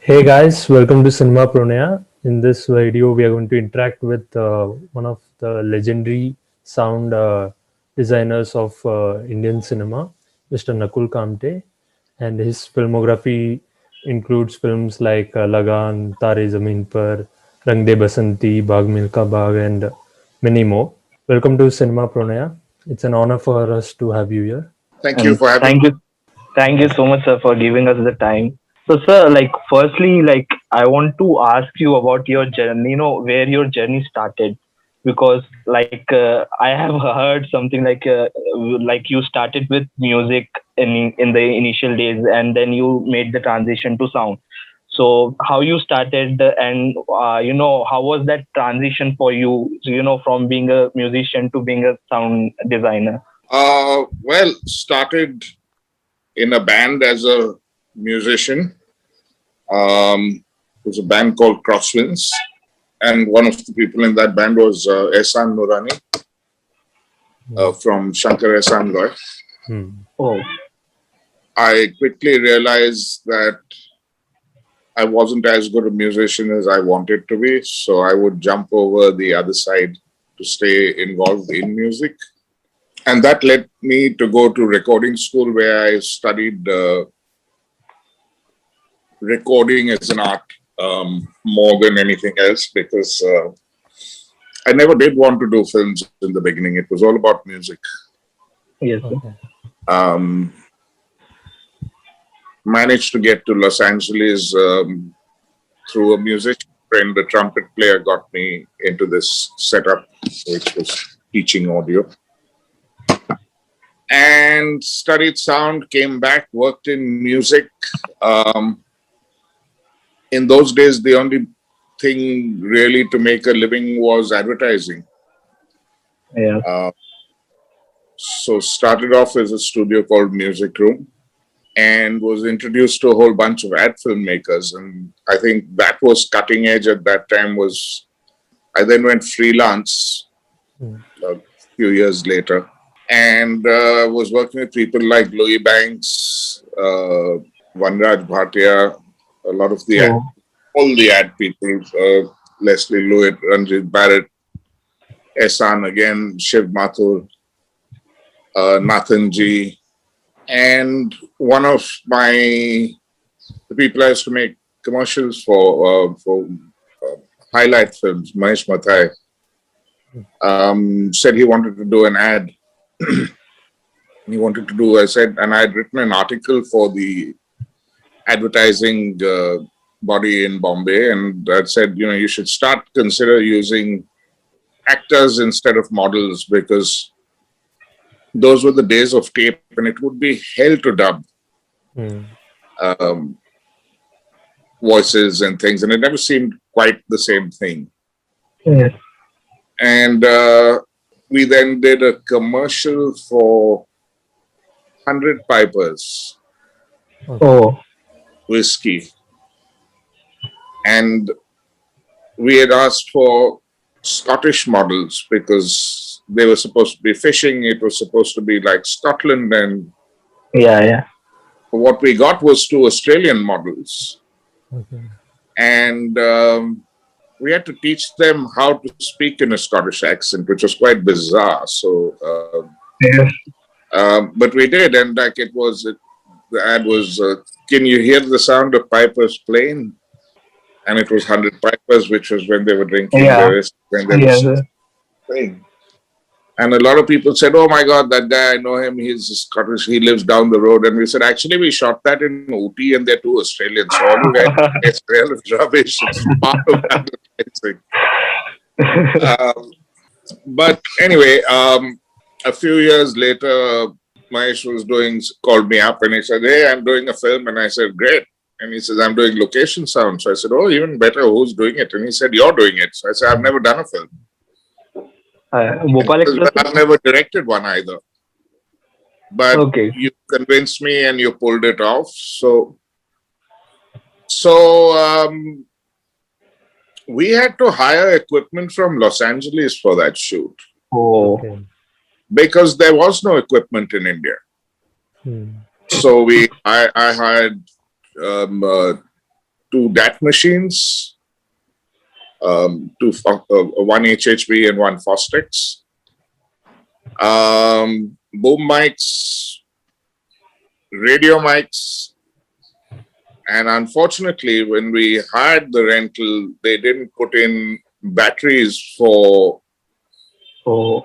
Hey guys, welcome to Cinema Pronoia. In this video, we are going to interact with one of the legendary sound designers of Indian cinema, Mr. Nakul Kamte, and his filmography includes films like Lagan, Tare Zameen Par, Rang De Basanti, Bhaag Milkha Bhaag, and many more. Welcome to Cinema Pronoia. It's an honor for us to have you here. Thank you And for having. thank you so much, sir, for giving us the time. So, sir, firstly, I want to ask you about your journey. Where your journey started, because I have heard something like you started with music in the initial days, and then you made the transition to sound. So, how you started, and how was that transition for you? From being a musician to being a sound designer. Started in a band as a musician. It was a band called Crosswinds, and one of the people in that band was Ehsan Nurani from Shankar Ehsan Roy. Oh, I quickly realized that I wasn't as good a musician as I wanted to be, so I would jump over the other side to stay involved in music. And that led me to go to recording school, where I studied recording as an art more than anything else, because I never did want to do films in the beginning. It was all about music. yes, sir. Okay. Managed to get to Los Angeles through a musician friend. The trumpet player got me into this setup, which was teaching audio. And studied sound, came back, worked in music. In those days, the only thing really to make a living was advertising. Yeah. So started off as a studio called Music Room, and was introduced to a whole bunch of ad filmmakers. And I think that was cutting edge at that time. I then went freelance a few years later, and was working with people like Louis Banks, Vanraj Bhatia, a lot of the all the ad people, Leslie Lewitt, Ranjit Barrett, Ehsan again, Shiv Mathur, Nathan G. And one of the people I used to make commercials for highlight films, Mahesh Mathai, said he wanted to do an ad. I said, and I had written an article for the advertising body in Bombay, and I said, you should consider using actors instead of models, because those were the days of tape, and it would be hell to dub voices and things, and it never seemed quite the same thing. Yes. And we then did a commercial for 100 Pipers Oh, whiskey, and we had asked for Scottish models because they were supposed to be fishing. It was supposed to be like Scotland, and yeah. what we got was 2 Australian models. Okay. And we had to teach them how to speak in a Scottish accent, which was quite bizarre. So, Yes. but we did, and the ad was, "Can you hear the sound of pipers playing?" And it was 100 Pipers, which was when they were drinking, Yeah. when they Yes. were playing. And a lot of people said, "Oh my God, that guy, I know him. He's Scottish. He lives down the road." And we said, "Actually, we shot that in Ooty, and they're 2 Australians. So all you guys, it's real rubbish. It's part of advertising." But anyway, a few years later, Mahesh called me up, and he said, "Hey, I'm doing a film." And I said, "Great." And he says, "I'm doing location sound." So I said, "Oh, even better. Who's doing it?" And he said, "You're doing it." So I said, "I've never done a film. Bhopal And Express. I've never directed one either. But Okay. you convinced me and you pulled it off." So we had to hire equipment from Los Angeles for that shoot, Oh, Okay. because there was no equipment in India. So I hired two DAT machines, one HHB and one Fostex, boom mics, radio mics, and unfortunately, when we hired the rental, they didn't put in batteries for Oh,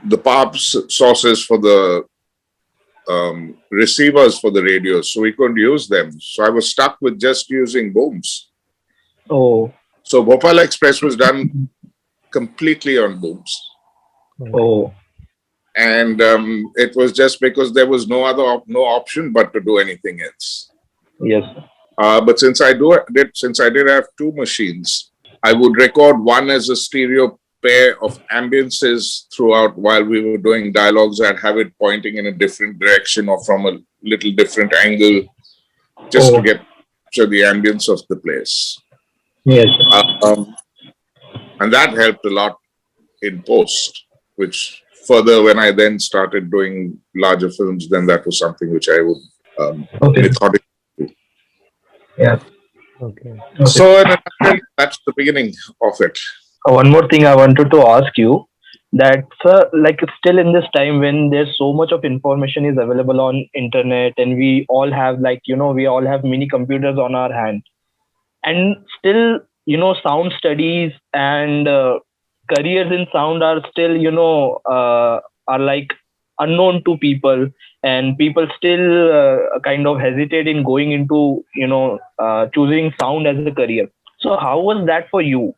the power sources for the receivers for the radios, so we couldn't use them. So I was stuck with just using booms. oh, So Bhopal Express was done completely on booms. oh, And it was just because there was no option but to do anything else. yes. But since I did have two machines, I would record one as a stereo pair of ambiences throughout while we were doing dialogues. I'd have it pointing in a different direction or from a little different angle, just to capture the ambience of the place. Yes. And that helped a lot in post, which further, when I then started doing larger films, then that was something which I would methodically do. Yeah. Okay. So in a nutshell, that's the beginning of it. One more thing I wanted to ask you, that like still in this time when there's so much of information is available on internet, and we all have we all have mini computers on our hand, and still sound studies and careers in sound are still are like unknown to people, and people still kind of hesitate in going into choosing sound as a career. So how was that for you?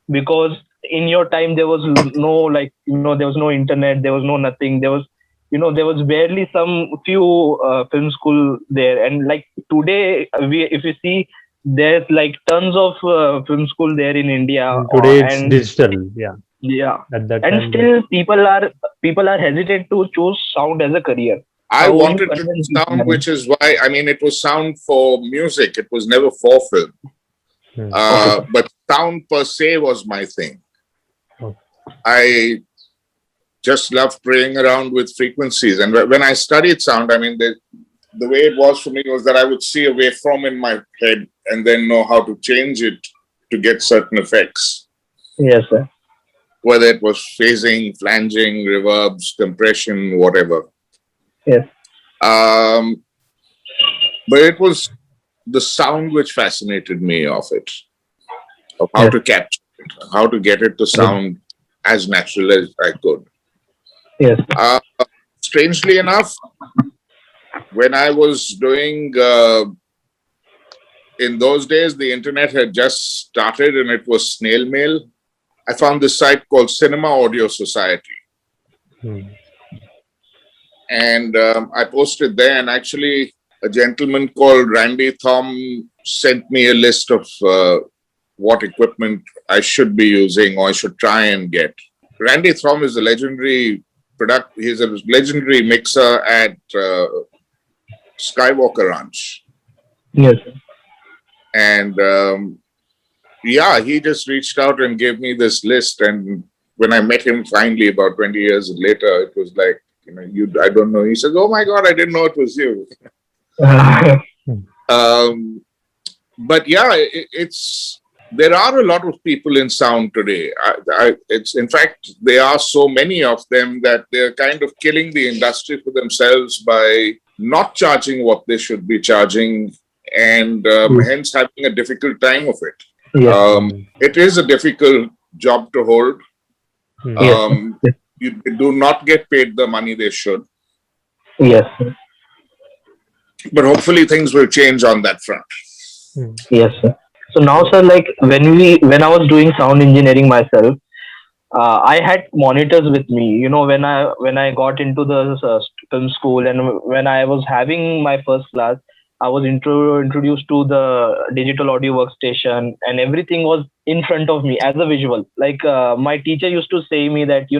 Because in your time there was no there was no internet, there was no nothing, there was there was barely some few film school there, and like today if you see, there's like tons of film school there in India. And today it's and digital. Yeah. yeah, At that and time, still people are hesitant to choose sound as a career. I How would you wanted to do convince these sound, guys? which is why, I mean, it was sound for music. It was never for film. But sound per se was my thing. Okay. I just loved playing around with frequencies. And when I studied sound, I mean, the way it was for me was that I would see a waveform in my head and then know how to change it to get certain effects. Yes, sir. Whether it was phasing, flanging, reverbs, compression, whatever. Yes. But it was the sound which fascinated me of it, of how to capture it, how to get it to sound as natural as I could. Yes. Strangely enough, when I was doing, in those days, the internet had just started and it was snail mail. I found this site called Cinema Audio Society. And I posted there, and actually a gentleman called Randy Thom sent me a list of what equipment I should be using or I should try and get. Randy Thom is a legendary he's a legendary mixer at Skywalker Ranch. Yes. And he just reached out and gave me this list. And when I met him finally about 20 years later, it was like, I don't know. He says, "Oh my God, I didn't know it was you." But yeah, there are a lot of people in sound today. In fact, there are so many of them that they're kind of killing the industry for themselves by not charging what they should be charging, and hence having a difficult time of it. Yes. It is a difficult job to hold. You do not get paid the money they should. Yes. But hopefully things will change on that front. Yes, sir. So now, sir, like when I was doing sound engineering myself, I had monitors with me. When I got into the film school, and when I was having my first class, I was introduced to the digital audio workstation, and everything was in front of me as a visual. Like my teacher used to say me that you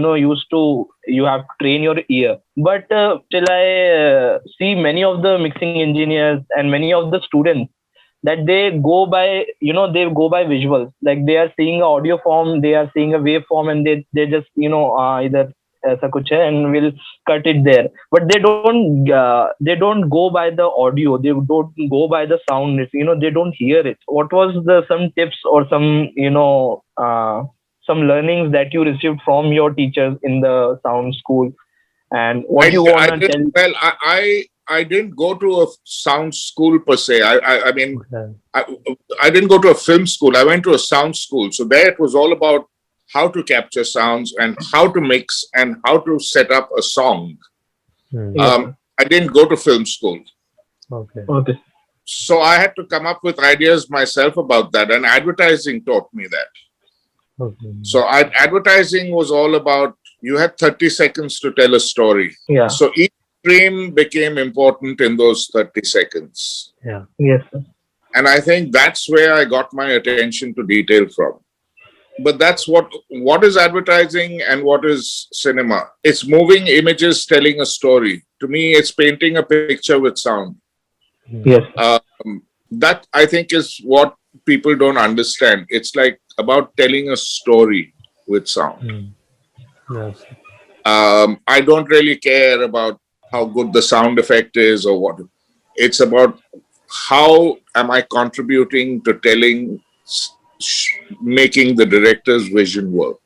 have to train your ear. But till I see many of the mixing engineers and many of the students, that they go by visuals. Like they are seeing an audio form, they are seeing a waveform, and they just either ऐसा कुछ है, and we'll cut it there. But they don't go by the audio, they don't go by the sound, they don't hear it. What was the some tips or some some learnings that you received from your teachers in the sound school, and what you I want to did tell? well. I didn't go to a sound school per se. I mean, Okay. I didn't go to a film school. I went to a sound school. So there it was all about how to capture sounds and how to mix and how to set up a song. Hmm. Yes, sir. I didn't go to film school. Okay. Okay. So I had to come up with ideas myself about that. And advertising taught me that. Okay. So advertising was all about you had 30 seconds to tell a story. Yeah. So each frame became important in those 30 seconds. Yeah. Yes, sir. And I think that's where I got my attention to detail from. But that's what is advertising and what is cinema? It's moving images telling a story. To me, it's painting a picture with sound. Yes. That I think is what people don't understand. It's like about telling a story with sound. Hmm. Yes. I don't really care about how good the sound effect is or what. It's about how am I contributing to telling, making the director's vision work.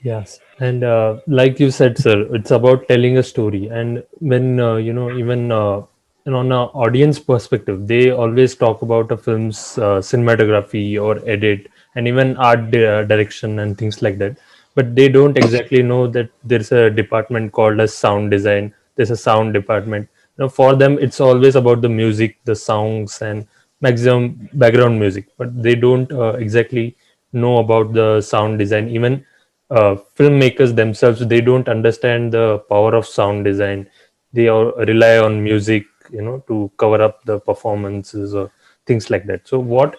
Yes, and like you said, sir, it's about telling a story. And when even on an audience perspective, they always talk about a film's cinematography or edit, and even art direction and things like that. But they don't exactly know that there's a department called as sound design. There's a sound department. For them, it's always about the music, the songs, and maximum background music. But they don't exactly know about the sound design. Even filmmakers themselves, they don't understand the power of sound design. They all rely on music, to cover up the performances or things like that. So what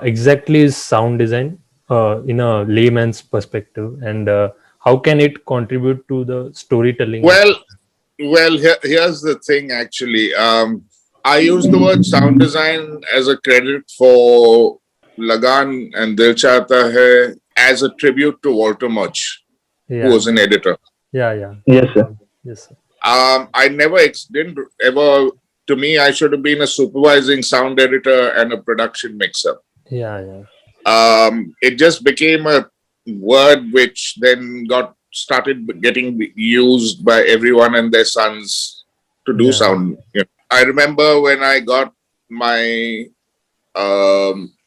exactly is sound design in a layman's perspective, and how can it contribute to the storytelling of? Here's the thing actually. I use the word sound design as a credit for Lagan and Dil Chahta Hai as a tribute to Walter Murch, who Yeah, was an editor. yeah. Yes, sir. Yes, sir. I never didn't ever. To me, I should have been a supervising sound editor and a production mixer. Yeah. It just became a word which then started getting used by everyone and their sons to do Yeah. sound. I remember when I got my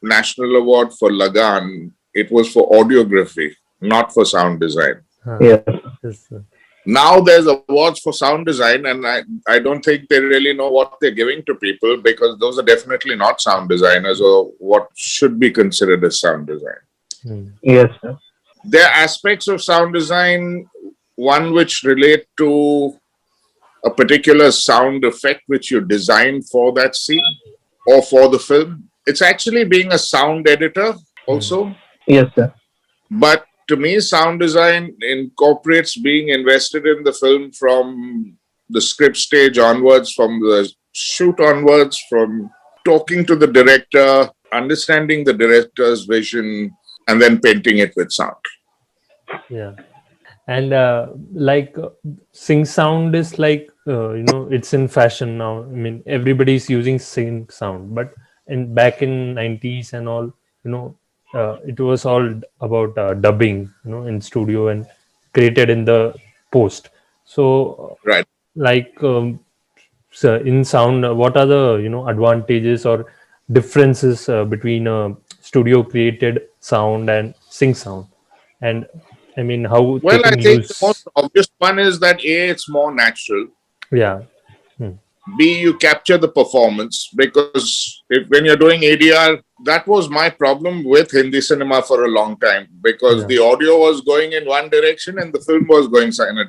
national award for Lagan, it was for audiography, not for sound design. Yes. Yes, sir. Now there's awards for sound design, and I don't think they really know what they're giving to people, because those are definitely not sound designers or what should be considered as sound design. Hmm. Yes, sir. There are aspects of sound design, one which relate to a particular sound effect which you design for that scene or for the film. It's actually being a sound editor also. Yes, sir. But to me, sound design incorporates being invested in the film from the script stage onwards, from the shoot onwards, from talking to the director, understanding the director's vision, and then painting it with sound. Yeah. And sync sound is like it's in fashion now. I mean, everybody's using sync sound, but back in 90s and all, it was all about dubbing, in studio and created in the post. So Right. so in sound, what are the advantages or differences between studio created sound and sync sound? And I mean, how they Well, I can think the most use? obvious one is that A, it's more natural. Yeah. B, you capture the performance, because when you're doing ADR, that was my problem with Hindi cinema for a long time, because Yeah. the audio was going in one direction and the film was going in.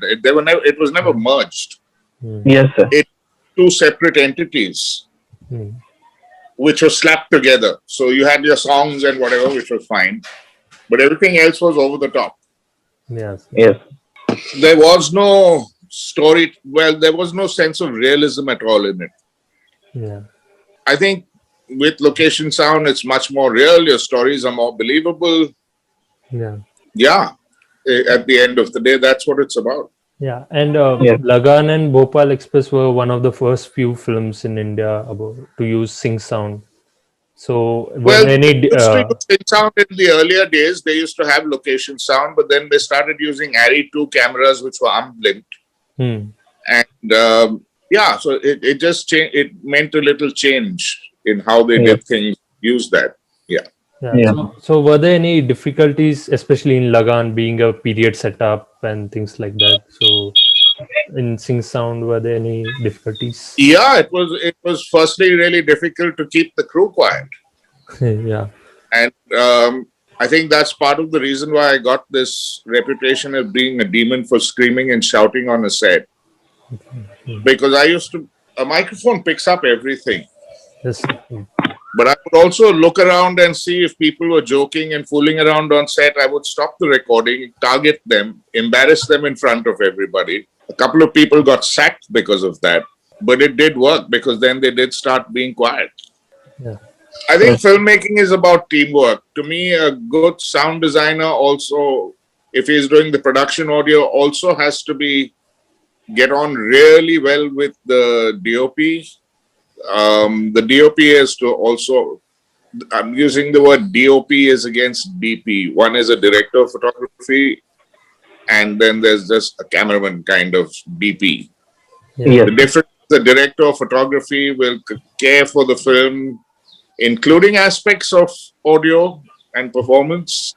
It was never merged. Yes, sir. It two separate entities which were slapped together. So you had your songs and whatever, which was fine, but everything else was over the top. Yes. Yes. There was no story. Well, there was no sense of realism at all in it. Yeah. I think with location sound, it's much more real. Your stories are more believable. Yeah. Yeah. At the end of the day, that's what it's about. Yeah, and Yes. Lagan and Bhopal Express were one of the first few films in India about to use sync sound. So, were Well, there they any? used to use sync sound in the earlier days. They used to have location sound, but then they started using Arri 2 cameras, which were unblinked. Hmm, And yeah, so it just changed. It meant a little change in how they Yes. did things, use that. Yeah. yeah. Yeah. So, were there any difficulties, especially in Lagan being a period setup and things like that? So, in sync sound, were there any difficulties? Yeah, it was firstly really difficult to keep the crew quiet. Yeah. And I think that's part of the reason why I got this reputation of being a demon for screaming and shouting on a set. Because a microphone picks up everything. Yes. But I would also look around and see if people were joking and fooling around on set. I would stop the recording, target them, embarrass them in front of everybody. A couple of people got sacked because of that. But it did work because then they did start being quiet. Yeah. I think filmmaking is about teamwork. To me, a good sound designer also, if he's doing the production audio, also has to get on really well with the DOP. The DOP is to also, I'm using the word DOP is against DP. One is a director of photography, and then there's just a cameraman kind of DP. Yes. The difference, the director of photography will care for the film, including aspects of audio and performance,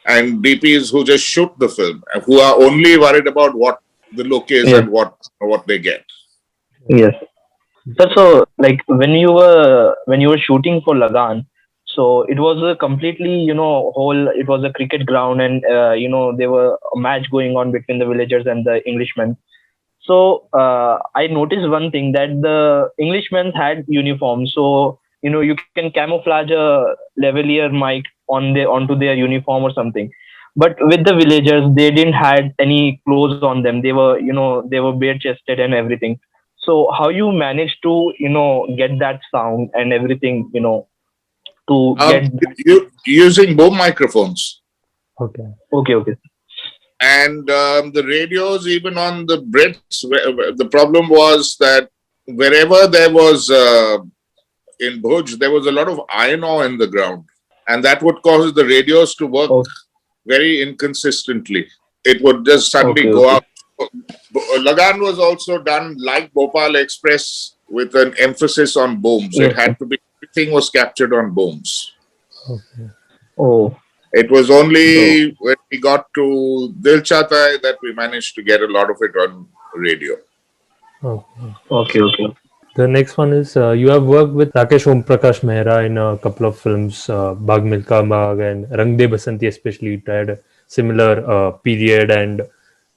and DPs who just shoot the film, and who are only worried about what the look is Yes. and what they get. Yes. So like when you were shooting for Lagan, so it was a completely whole. It was a cricket ground, and there were a match going on between the villagers and the Englishmen. So I noticed one thing that the Englishmen had uniforms. So you can camouflage a lavalier mic onto their uniform or something. But with the villagers, they didn't had any clothes on them. They were bare chested and everything. So how you managed to get that sound and everything to get that? Using boom microphones. Okay. Okay. And the radios, even on the Brits, the problem was that wherever there was, in Bhuj, there was a lot of iron ore in the ground. And that would cause the radios to work very inconsistently. It would just suddenly go out. Lagan was also done like Bhopal Express with an emphasis on booms. It had to be, everything was captured on booms. Okay. Oh. It was only when we got to Dil Chahta Hai that we managed to get a lot of it on radio. Okay. The next one is you have worked with Rakesh Om Prakash Mehra in a couple of films, Bhaag Milkha Bhaag and Rang De Basanti, especially. It had a similar period and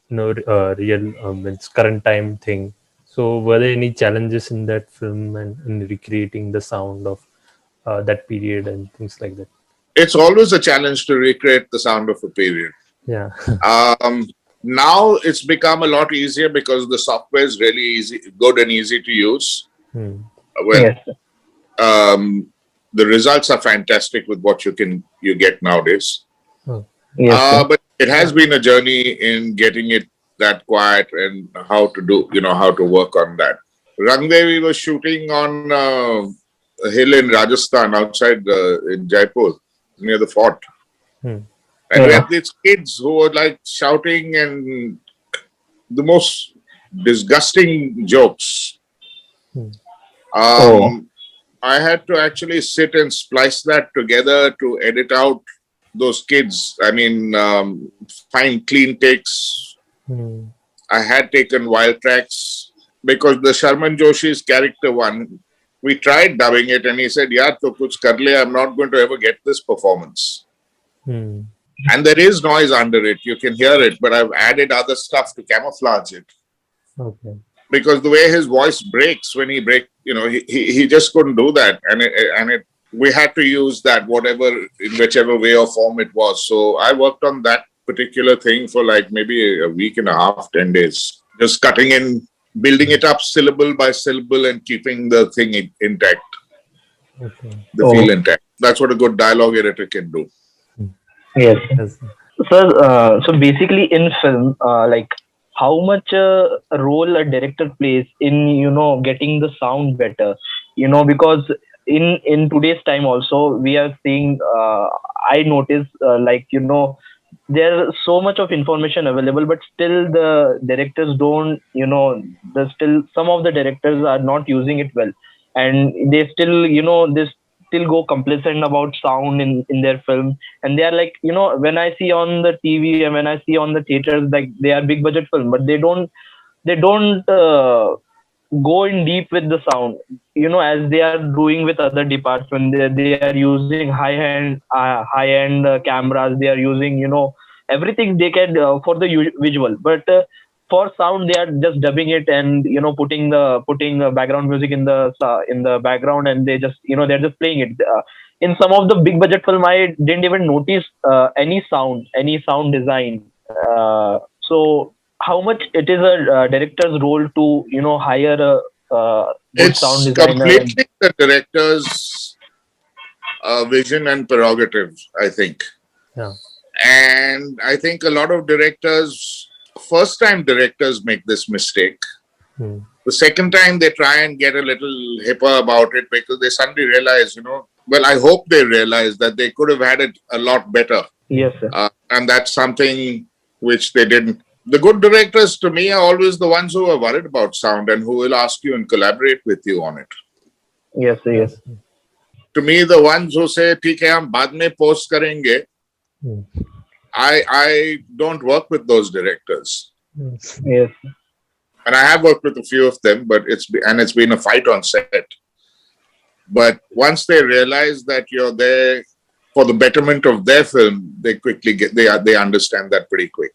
real it's current time thing. So were there any challenges in that film and in recreating the sound of that period and things like that? It's always a challenge to recreate the sound of a period. Yeah. Now it's become a lot easier because the software is really good and easy to use. The results are fantastic with what you get nowadays. But it has been a journey in getting it that quiet and how to work on that. Rangde, we were shooting on a hill in Rajasthan outside in Jaipur, near the fort. And we had these kids who were like shouting and the most disgusting jokes. I had to actually sit and splice that together to edit out those kids. I mean, find clean takes. I had taken wild tracks because the Sharman Joshi's character one, we tried dubbing it and he said, "Yeah, to kuch kar le, I'm not going to ever get this performance." And there is noise under it. You can hear it, but I've added other stuff to camouflage it. Okay. Because the way his voice breaks when he he just couldn't do that. And we had to use that in whichever way or form it was. So I worked on that particular thing for like maybe a week and a half, 10 days. Just cutting in, building it up syllable by syllable and keeping the thing intact. Okay. The feel intact. That's what a good dialogue editor can do. Yes. So basically in film, like how much a role a director plays in, getting the sound better. Because in today's time also we are seeing, I notice, like, there's so much of information available, but still the directors don't, the still some of the directors are not using it well, and they still, they still go complacent about sound in their film. And they are like, when I see on the TV and when I see on the theaters, like, they are big budget film, but they don't go in deep with the sound, as they are doing with other departments. They are using high end cameras. They are using, everything they can, for the visual, but for sound they are just dubbing it, and putting background music in the background, and they just, they're just playing it. In some of the big budget film, I didn't even notice any sound design. So how much it is a director's role to, hire a good sound It's designer. And completely the director's vision and prerogative, I think. Yeah. And I think a lot of directors, first time directors, make this mistake. Hmm. The second time they try and get a little hipper about it because they suddenly realize, well, I hope they realize that they could have had it a lot better. yes, sir. And that's something which they didn't. The good directors to me are always the ones who are worried about sound and who will ask you and collaborate with you on it. Yes, sir, yes. To me, the ones who say, "ठीक है, हम बाद में post करेंगे," Hmm. I don't work with those directors. Yes. Yes. And I have worked with a few of them, but it's been a fight on set. But once they realize that you're there for the betterment of their film, they quickly they understand that pretty quick.